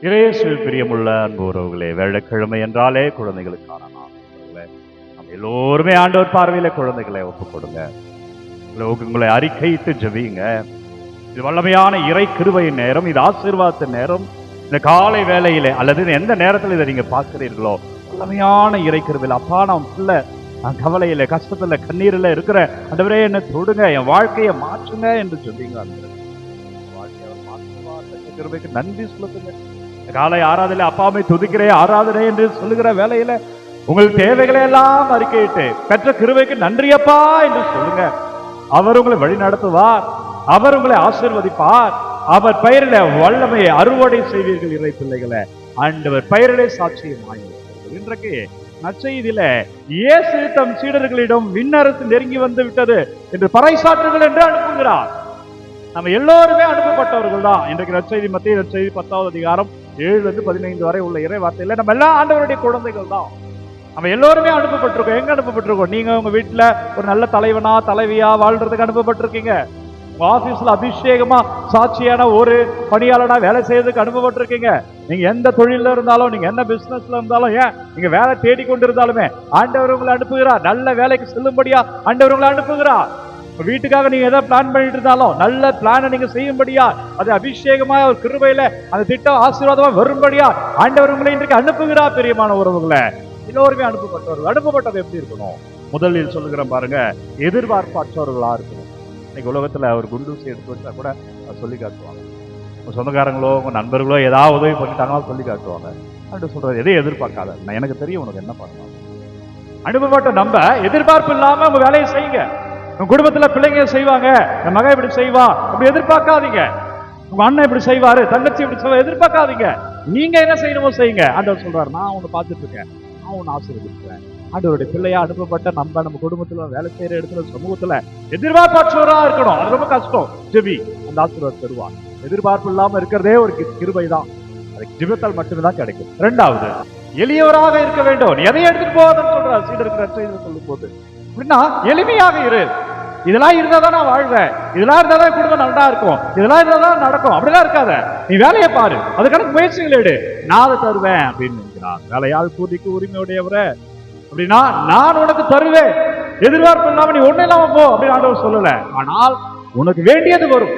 இயேசுவில் பிரியமுள்ள அன்பு உறவுகளே, வெள்ளிக்கிழமை என்றாலே குழந்தைகளுக்கான நாள். நம்ம எல்லோருமே ஆண்டவர் பார்வையில குழந்தைகளை ஒப்புக் கொடுங்க. உங்களை அறிக்கையிட்டு ஜெபிங்க. இது வல்லமையான இறை கிருபையின் நேரம், இது ஆசீர்வாதத்தின் நேரம். இந்த காலை வேளையிலே அல்லது எந்த நேரத்தில் இதை நீங்க பார்க்கிறீர்களோ, வல்லமையான இறை கிருபையில் அப்பா, நான் பிள்ளை, நான் கவலையில, கஷ்டத்துல, கண்ணீரில் இருக்கிற ஆண்டவரே, என்ன தொடுங்க, என் வாழ்க்கையை மாற்றுங்க என்று சொல்லிங்க. வாழ்க்கையை மாற்றுவார் கிருபைக்கு நன்றி சொல்லுங்க. காலை ஆராதனை அப்பாவை துதிக்கிறே ஆராதனை என்று சொல்லுகிற வேலையில உங்கள் தேவைகளை எல்லாம் அறிக்கையிட்டு பெற்ற கிருபைக்கு நன்றியப்பா என்று சொல்லுங்க. அவர் உங்களை வழி நடத்துவார், அவர் உங்களை ஆசீர்வதிப்பார். அவர் பெயரில வல்லமையை அறுவடை செய்வீர்கள். இறை பிள்ளைகளை ஆண்டவர் பெயரிலே சாட்சியமாய் இன்றைக்கு நற்செய்தியில இயேசு தம் சீடர்களிடம் விண்ணரசு நெருங்கி வந்து விட்டது என்று பறைசாற்றுங்கள் என்று அனுப்புகிறார். நம்ம எல்லோருமே அனுப்பப்பட்டவர்கள் தான். இன்றைக்கு நற்செய்தி மத்திய நற்செய்தி 10வது அதிகாரம் 7-15 வரை உள்ள இறை வார்த்தையில நம்ம எல்லாம் ஆண்டவருடைய குழந்தைகள் தான். நம்ம எல்லோருமே அனுப்பப்பட்டிருக்கோம். எங்க அனுப்பப்பட்டிருக்கோம்? நீங்க உங்க வீட்டுல ஒரு நல்ல தலைவனா தலைவியா வாழ்றதுக்கு அனுப்பப்பட்டிருக்கீங்க. உங்க ஆபீஸ்ல அபிஷேகமா சாட்சியான ஒரு பணியாளனா வேலை செய்யறதுக்கு அனுப்பப்பட்டிருக்கீங்க. நீங்க எந்த தொழில இருந்தாலும், நீங்க என்ன பிசினஸ்ல இருந்தாலும், ஏன் நீங்க வேலை தேடி கொண்டு இருந்தாலுமே ஆண்டவர் உங்களை அனுப்புகிறார். நல்ல வேலைக்கு செல்லும்படியா ஆண்டவர் உங்களை அனுப்புகிறார். வீட்டுக்காக நீங்க எதை பிளான் பண்ணிட்டு இருந்தாலும் நல்ல பிளானை நீங்க செய்யும்படியா, அது அபிஷேகமா ஒரு கிருபையில அந்த திட்டம் ஆசீர்வாதமா வரும்படியா ஆண்டவர் உங்களை இன்றைக்கு அனுப்புகிறார். பிரியமான உறவுகளை, எல்லோருமே அனுப்பப்பட்டவர்கள். அனுப்பப்பட்டது எப்படி இருக்கணும்? முதலில் சொல்லுகிற பாருங்க, எதிர்பார்ப்பற்றவர்களா இருக்கணும். இன்னைக்கு உலகத்துல ஒரு குண்டூசி எடுத்து வச்சா கூட சொல்லி காட்டுவாங்க. உங்க சொந்தக்காரங்களோ உங்க நண்பர்களோ ஏதாவது உதவி பண்ணிட்டாங்களோ சொல்லி காட்டுவாங்க. அப்படின்னு சொல்றது எதையும் எதிர்பார்க்காத, நான் எனக்கு தெரியும் உனக்கு என்ன பண்ணணும். அனுப்பப்பட்ட நம்ம எதிர்பார்ப்பு இல்லாம உங்க வேலையை செய்யுங்க. உங்க குடும்பத்துல பிள்ளைங்க செய்வாங்க, என் மகன் இப்படி செய்வா அப்படி எதிர்பார்க்காதீங்க. உங்க அண்ணன் இப்படி செய்வாரு, தங்கச்சி இப்படி செய்வா எதிர்பார்க்காதீங்க. நீங்க என்ன செய்யணுமோ செய்யுங்க. ஆண்டவர் சொல்றாரு, நான் உன்னை பார்த்துட்டு இருக்கேன், நான் உன்னை ஆசீர்வதிக்கிறேன். ஆண்டவருடைய பிள்ளையா அனுப்பப்பட்ட நம்ம குடும்பத்துல வேலை செய்யற இடத்துல சமூகத்துல எதிர்பார்ப்பற்றவரா இருக்கணும். அது ரொம்ப கஷ்டம். ஜெபி, அந்த ஆசீர்வாதம் தருவார். எதிர்பார்ப்பு இல்லாம இருக்கிறதே ஒரு கிருபை தான். அதுக்கு ஜெபத்தால் மட்டும்தான் கிடைக்கும். இரண்டாவது, எளியவராக இருக்க வேண்டும். எதையும் எடுத்துட்டு போவதுன்னு சொல்றாரு சீடருக்கு சொல்லும் போது. அப்படின்னா எளிமையாக இரு. இதெல்லாம் இருந்தா தான் நான் வாழ்வேன், இதெல்லாம் இருந்தா தான் குடும்பம் நல்லா இருக்கும், இதெல்லாம் இருந்தா தான் நடக்கும். அப்படிலாம் இருக்காத, நீ வேலையை பாரு, அதுக்கான முயற்சிகள் எடு, நான் அதை தருவேன் அப்படின்னு நினைக்கிறார். வேலையால் கூதிக்கு உரிமையுடையவரே அப்படின்னா நான் உனக்கு தருவேன். எதிர்பார்ப்பு இல்லாம நீ ஒண்ணு இல்லாம போ அப்படின்னு ஆண்டவர் சொல்லல. ஆனால் உனக்கு வேண்டியது வரும்,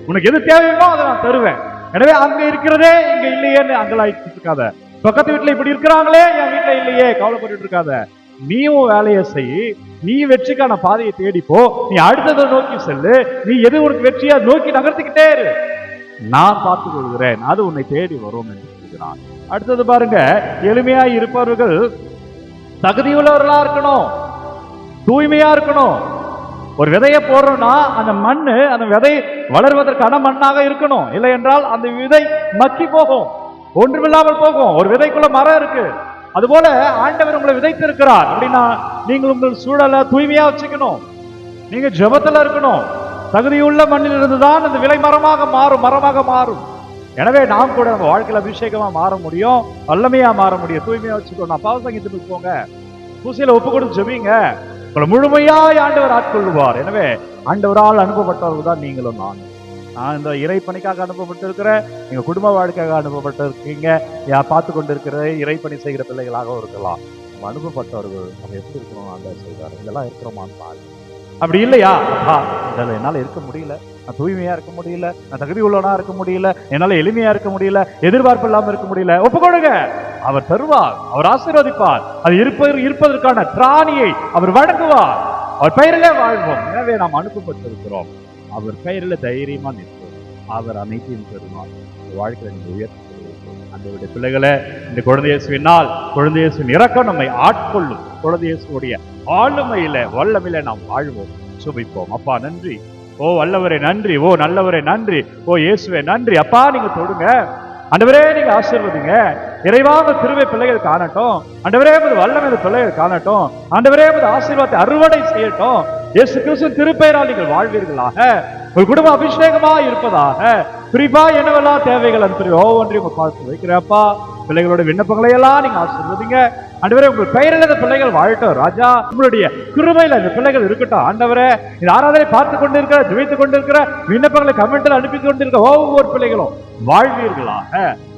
உனக்கு எது தேவையோ அதை நான் தருவேன். எனவே அங்க இருக்கிறதே இங்க இல்லையேன்னு அங்கலாய்ச்சிட்டு இருக்காத. பக்கத்து வீட்டுல இப்படி இருக்கிறாங்களே, என் வீட்டுல இல்லையே கவலைப்பட்டு இருக்காத. நீயும் வேலையை செய், நீ வெற்றிக்கான பாதையை தேடிப்போ, நீ அடுத்ததை நோக்கி செல்லு, நீ எது உனக்கு வெற்றியா நோக்கி நகர்த்திக்கிட்டே இரு, நான் பார்த்துக் கொள்கிறேன், அது உன்னை தேடி வரும் என்று சொல்கிறான். அடுத்தது பாருங்க, எளிமையா இருப்பவர்கள் தகுதியுள்ளவர்களா இருக்கணும், தூய்மையா இருக்கணும். ஒரு விதையை போடுறோம்னா அந்த மண்ணு, அந்த விதை வளர்வதற்கான மண்ணாக இருக்கணும். இல்லை என்றால் அந்த விதை மக்கி போகும், ஒன்றுமில்லாமல் போகும். ஒரு விதைக்குள்ள மரம் இருக்கு, அதுபோல ஆண்டவர் உங்களை விதைத்திருக்கிறார். அப்படின்னா நீங்கள் உங்கள் சூழலை தூய்மையா வச்சுக்கணும். நீங்க ஜெபத்துல இருக்கணும். தகுதியுள்ள மண்ணில் இருந்துதான் அந்த விலை மரமாக மாறும். எனவே நாம் கூட நம்ம வாழ்க்கையில அபிஷேகமா மாற முடியும், வல்லமையா மாற முடியும். தூய்மையா வச்சுக்கணும். அப்பாவ சங்கீதத்துக்கு போங்க, பூசையில ஒப்பு கொடுத்து ஜெபிங்க, உங்களை முழுமையாய் ஆண்டவர் ஆட்கொள்ளுவார். எனவே ஆண்டவரால் அனுப்பப்பட்டவர்கள் தான் நீங்களும் நானும். நான் இந்த இறை பணிக்காக அனுப்பப்பட்டிருக்கிறேன், நீங்க குடும்ப வாழ்க்கையாக அனுப்பப்பட்டிருக்கீங்க, பார்த்து கொண்டிருக்கிற இறைப்பணி செய்கிற பிள்ளைகளாக இருக்கலாம். நம்ம அனுப்பப்பட்டவர்கள் நம்ம எப்படி இருக்கணும் ஆண்டவர் செய்வார். இதெல்லாம் இருக்கிறோமான்னு பாருங்க. அப்படி இல்லையா, என்னால இருக்க முடியல, நான் தூய்மையா இருக்க முடியல, நான் தகுதி உள்ளவனா இருக்க முடியல, என்னால எளிமையா இருக்க முடியல, எதிர்பார்ப்பு இல்லாம இருக்க முடியல, ஒப்புக்கொடுங்க. அவர் தருவார், அவர் ஆசீர்வதிப்பார். அது இருப்பதற்கான திராணியை அவர் வழங்குவார். அவர் பெயரிலே வாழ்வோம். எனவே நாம் அனுப்பப்பட்டிருக்கிறோம். அவர் பெயரில் தைரியமா நிற்போம். அவர் அனைத்தையும் தருவார். வாழ்க்கையை நீங்க உயர்த்தி அந்த பிள்ளைகளை இந்த குழந்தை இயேசுவினால், குழந்தை இயேசுவின் இரக்கம் நம்மை ஆட்கொள்ளும். குழந்தை இயேசுடைய ஆளுமையில வல்லமையில நாம் வாழ்வோம். சுபிப்போம். அப்பா நன்றி, ஓ வல்லவரே நன்றி, ஓ நல்லவரே நன்றி, ஓ இயேசுவே நன்றி. அப்பா நீங்க தொடுங்க ஆண்டவரே, நீங்க ஆசீர்வதிங்க. இறைவாக திருவை பிள்ளைகள் காணட்டும் ஆண்டவரே, வல்லமை பிள்ளைகள் காணட்டும் ஆண்டவரே, ஆசீர்வாதத்தை அறுவடை செய்யட்டும். இயேசு கிறிஸ்துவின் திருப்பெயரால் நீங்கள் வாழ்வீர்களாக. உங்கள் குடும்பம் அபிஷேகமா இருப்பதாக. குறிப்பா என்னவெல்லாம் தேவைகள் அனுப்பி ஒவ்வொன்றையும் உங்க பார்த்து வைக்கிறப்பா. பிள்ளைகளோட விண்ணப்பங்களை எல்லாம் நீங்க ஆசீர்வதிங்க ஆண்டவரே. உங்கள் பெயரில் இந்த பிள்ளைகள் வாழட்டும் ராஜா. உங்களுடைய கிருபையில இந்த பிள்ளைகள் இருக்கட்டும் ஆண்டவரே. இந்த ஆராதனை பார்த்து கொண்டிருக்கிற, ஜெபித்துக் கொண்டிருக்கிற, விண்ணப்பங்களை கமெண்ட்ல அனுப்பி கொண்டிருக்கிற ஒவ்வொரு பிள்ளைகளும் வாழ்வீர்களாக.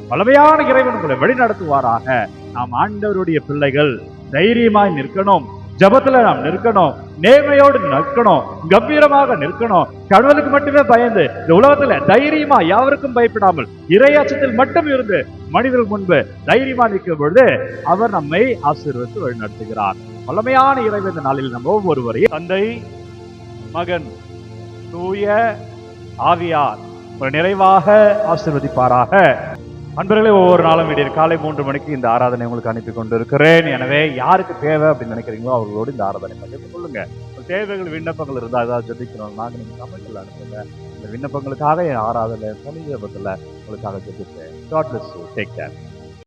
வல்லமையான இறைவன் உங்களை வழிநடத்துவாராக. நாம் ஆண்டவருடைய பிள்ளைகள் தைரியமாய் நிற்கணும். ஜபத்துல நாம் நிற்கணும், நேர்மையோடு நிற்கணும், கம்பீரமாக நிற்கணும். கடவுளுக்கு மட்டுமே பயந்து இந்த உலகத்துல தைரியமா யாருக்கும் பயப்படாமல் இறையாச்சத்தில் மட்டும் இருந்து மனிதர்கள் முன்பு தைரியமா நிற்கும் பொழுது அவர் நம்மை ஆசீர்வதித்து வழிநடத்துகிறார். வல்லமையான இறைவன் இந்த நாளில் நம்ம ஒவ்வொருவரையும் தந்தை, மகன், தூய ஆவியார் ஒரு நிறைவாக ஆசீர்வதிப்பாராக. அன்பர்களே, ஒவ்வொரு நாளும் விடிய காலை 3 மணிக்கு இந்த ஆராதனை உங்களுக்கு அனுப்பி கொண்டிருக்கிறேன். எனவே யாருக்கு தேவை அப்படின்னு நினைக்கிறீங்களோ அவர்களோடு இந்த ஆராதனை பகிர்ந்து கொள்ளுங்க. தேவைகள், விண்ணப்பங்கள் இருந்தால் ஏதாவது ஜெபிக்கணும்னா நீங்க கமெண்ட்ல அனுப்புங்க. இந்த விண்ணப்பங்களுக்காக என் ஆராதனை புனித ஜெபத்துல உங்களுக்காக ஜெபிப்பேன். God bless you. Take care.